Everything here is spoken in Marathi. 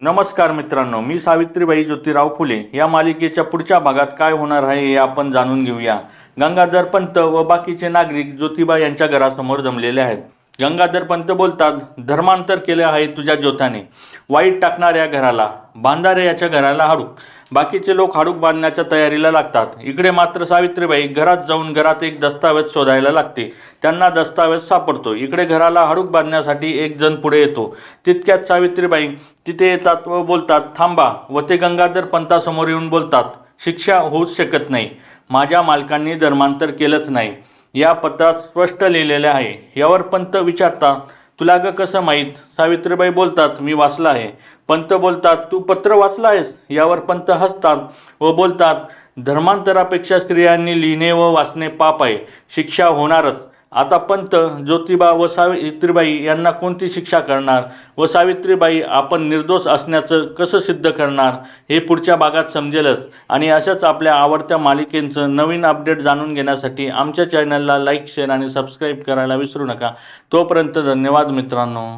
नमस्कार मित्रांनो, मी सावित्रीबाई ज्योतिराव फुले या मालिकेच्या पुढच्या भागात काय होणार आहे हे आपण जाणून घेऊया. गंगाधर पंत व बाकीचे नागरिक ज्योतिबा यांच्या घरासमोर जमलेले आहेत. गंगाधर पंत बोलतात, धर्मांतर केले आहे तुझ्या ज्योताने. वाईट टाकणाऱ्या घराला, बांधारे याच्या घराला हाडूक. बाकीचे लोक हाडूक बांधण्याच्या तयारीला लागतात. इकडे मात्र सावित्रीबाई घरात जाऊन घरात एक दस्तावेज शोधायला लागते. त्यांना दस्तावेज सापडतो. इकडे घराला हाडूक बांधण्यासाठी एक जण पुढे येतो. तितक्यात सावित्रीबाई तिथे येतात व बोलतात, थांबा. व ते गंगाधर पंतासमोर येऊन बोलतात, शिक्षा होऊच शकत नाही. माझ्या मालकांनी धर्मांतर केलंच नाही. या पत्रात स्पष्ट लिहिलेले आहे. यावर पंत विचारतात, तुला ग कसं माहीत? सावित्रीबाई बोलतात, मी वाचलं आहे. पंत बोलतात, तू पत्र वाचलं आहेस? यावर पंत हसतात व बोलतात, धर्मांतरापेक्षा स्त्रियांनी लिहिणे व वाचणे पाप आहे, शिक्षा होणारच. आता पंत ज्योतिबा व सावित्रीबाई यांना कोणती शिक्षा करणार व सावित्रीबाई आपण निर्दोष असण्याचं कसं सिद्ध करणार हे पुढच्या भागात समजेलच. आणि अशाच आपल्या आवडत्या मालिकेंचं नवीन अपडेट जाणून घेण्यासाठी आमच्या चॅनलला लाईक, शेअर आणि सबस्क्राईब करायला विसरू नका. तोपर्यंत धन्यवाद मित्रांनो.